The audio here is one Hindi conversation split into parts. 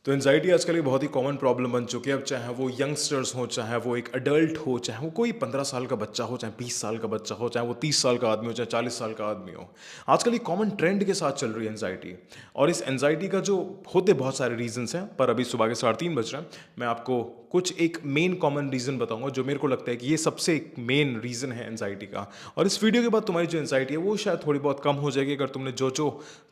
तो एनजाइटी आजकल एक बहुत ही कॉमन प्रॉब्लम बन चुकी है। अब चाहे वो यंगस्टर्स हो, चाहे वो एक अडल्ट हो, चाहे वो कोई 15 साल का बच्चा हो, चाहे 20 साल का बच्चा हो, चाहे वो 30 साल का आदमी हो, चाहे 40 साल का आदमी हो। आजकल एक कॉमन ट्रेंड के साथ चल रही है एनजाइटी। और इस एनजाइटी का जो होते बहुत सारे रीजंस हैं, पर अभी सुबह के 3:30 बज रहे हैं। मैं आपको कुछ एक मेन कॉमन रीज़न बताऊंगा जो मेरे को लगता है कि ये सबसे एक मेन रीज़न है एनजाइटी का। और इस वीडियो के बाद तुम्हारी जो एनजाइटी है वो शायद थोड़ी बहुत कम हो जाएगी, अगर तुमने जो जो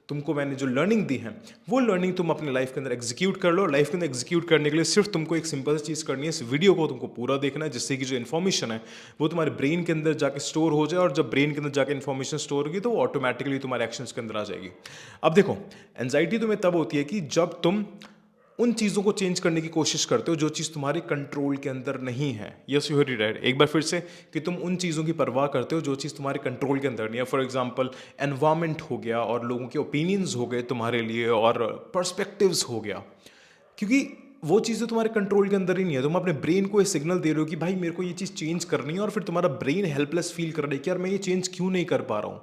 तुमको मैंने जो लर्निंग दी है वो लर्निंग तुम अपने लाइफ के अंदर एग्जीक्यूट कर लो। लाइफ के अंदर एग्जीक्यूट करने के लिए सिर्फ तुमको एक सिंपल सी चीज़ करनी है, इस वीडियो को तुमको पूरा देखना है, जिससे कि जो इन्फॉर्मेशन है वो तुम्हारे ब्रेन के अंदर जाके स्टोर हो जाए। और जब ब्रेन के अंदर जाके इन्फॉर्मेशन स्टोर होगी तो वो ऑटोमेटिकली तुम्हारे एक्शंस के अंदर आ जाएगी। अब देखो, एनजाइटी तुम्हें तब होती है कि जब तुम उन चीज़ों को चेंज करने की कोशिश करते हो जो चीज़ तुम्हारे कंट्रोल के अंदर नहीं है। Yes, you heard right. एक बार फिर से, कि तुम उन चीज़ों की परवाह करते हो जो चीज़ तुम्हारे कंट्रोल के अंदर नहीं है। फॉर एग्जांपल, एनवायरनमेंट हो गया, और लोगों के ओपिनियंस हो गए तुम्हारे लिए, और पर्सपेक्टिव्स हो गया। क्योंकि वो चीज़ें तुम्हारे कंट्रोल के अंदर ही नहीं है। तुम अपने ब्रेन को ये सिग्नल दे रहे हो कि भाई मेरे को ये चीज़ चेंज करनी है, और फिर तुम्हारा ब्रेन हेल्पलेस फील कर रहा है कि यार मैं ये चेंज क्यों नहीं कर पा रहा हूँ।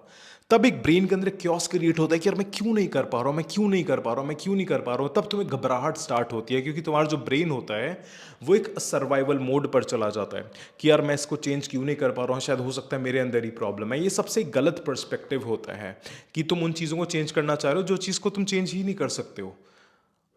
तब एक ब्रेन के अंदर क्योस क्रिएट होता है कि यार मैं क्यों नहीं कर पा रहा हूँ, मैं क्यों नहीं कर पा रहा हूँ, मैं क्यों नहीं कर पा रहा हूँ। तब तुम्हें घबराहट स्टार्ट होती है, क्योंकि तुम्हारा जो ब्रेन होता है वो एक सर्वाइवल मोड पर चला जाता है कि यार मैं इसको चेंज क्यों नहीं कर पा रहा हूँ, शायद हो सकता है मेरे अंदर ही प्रॉब्लम है। ये सबसे गलत पर्सपेक्टिव होता है कि तुम उन चीज़ों को चेंज करना चाह रहे हो जो चीज़ को तुम चेंज ही नहीं कर सकते हो।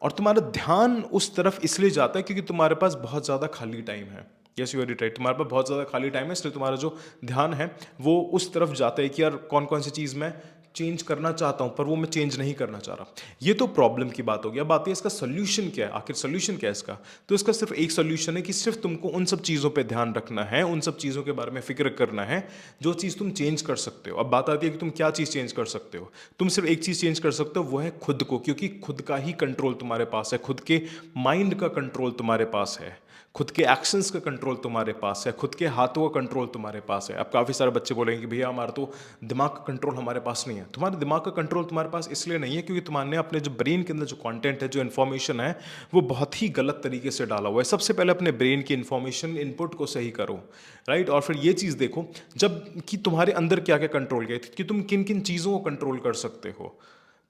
और तुम्हारा ध्यान उस तरफ इसलिए जाता है क्योंकि तुम्हारे पास बहुत ज़्यादा खाली टाइम है। Yes, you are right. तुम्हारे पास बहुत ज़्यादा खाली टाइम है, इसलिए तुम्हारा जो ध्यान है वो उस तरफ जाता है कि यार कौन कौन सी चीज़ मैं चेंज करना चाहता हूँ, पर वो मैं चेंज नहीं करना चाह रहा। ये तो प्रॉब्लम की बात हो गई। अब बात है इसका सोल्यूशन क्या है, आखिर सोल्यूशन क्या है इसका। तो इसका सिर्फ एक सोल्यूशन है कि सिर्फ तुमको उन सब चीज़ों पे ध्यान रखना है, उन सब चीज़ों के बारे में फिक्र करना है जो चीज़ तुम चेंज कर सकते हो। अब बात आती है कि तुम क्या चीज़ चेंज कर सकते हो। तुम सिर्फ एक चीज़ चेंज कर सकते हो, वो है खुद को, क्योंकि खुद का ही कंट्रोल तुम्हारे पास है, खुद के माइंड का कंट्रोल तुम्हारे पास है, खुद के एक्शंस का कंट्रोल तुम्हारे पास है, खुद के हाथों का कंट्रोल तुम्हारे पास है। अब काफ़ी सारे बच्चे बोलेंगे कि भैया हमारा तो दिमाग का कंट्रोल हमारे पास नहीं है। तुम्हारे दिमाग का कंट्रोल तुम्हारे पास इसलिए नहीं है क्योंकि तुम्हारे अपने जो ब्रेन के अंदर जो कंटेंट है, जो इन्फॉर्मेशन है, वो बहुत ही गलत तरीके से डाला हुआ है। सबसे पहले अपने ब्रेन की इन्फॉर्मेशन इनपुट को सही करो, राइट। और फिर ये चीज़ देखो जब कि तुम्हारे अंदर क्या क्या कंट्रोल है, कि तुम किन किन चीज़ों को कंट्रोल कर सकते हो।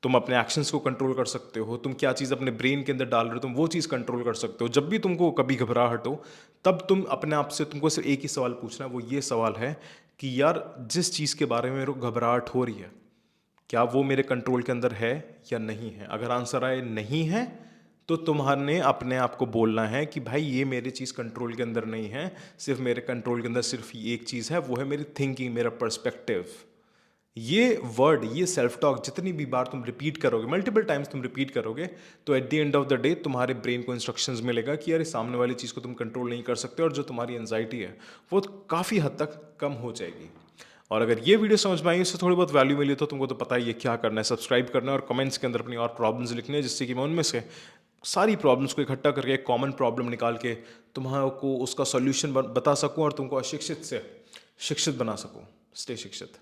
तुम अपने एक्शंस को कंट्रोल कर सकते हो, तुम क्या चीज़ अपने ब्रेन के अंदर डाल रहे हो तुम वो चीज़ कंट्रोल कर सकते हो। जब भी तुमको कभी घबराहट हो, तब तुम अपने आप से, तुमको सिर्फ एक ही सवाल पूछना है, वो ये सवाल है कि यार जिस चीज़ के बारे में मेरे को घबराहट हो रही है, क्या वो मेरे कंट्रोल के अंदर है या नहीं है। अगर आंसर आए नहीं है, तो तुम्हारे अपने आप को बोलना है कि भाई ये मेरी चीज़ कंट्रोल के अंदर नहीं है, सिर्फ मेरे कंट्रोल के अंदर सिर्फ एक चीज़ है, वो है मेरी थिंकिंग, मेरा पर्सपेक्टिव। ये वर्ड, ये सेल्फ टॉक जितनी भी बार तुम रिपीट करोगे, मल्टीपल टाइम्स तुम रिपीट करोगे, तो at the end of the day तुम्हारे ब्रेन को इंस्ट्रक्शंस मिलेगा कि यार इस सामने वाली चीज़ को तुम कंट्रोल नहीं कर सकते, और जो तुम्हारी एंजाइटी है वो काफ़ी हद तक कम हो जाएगी। और अगर ये वीडियो समझ में आई, इससे थोड़ी बहुत वैल्यू मिली, तो तुमको तो पता ही है क्या करना है। सब्सक्राइब करना है और कमेंट्स के अंदर अपनी और प्रॉब्लम्स लिखने हैं, जिससे कि मैं उनमें से सारी प्रॉब्लम्स को इकट्ठा करके एक कॉमन प्रॉब्लम निकाल के तुम्हारे को उसका सॉल्यूशन बता सकूं, और तुमको अशिक्षित से शिक्षित बना सकूं। स्टे शिक्षित।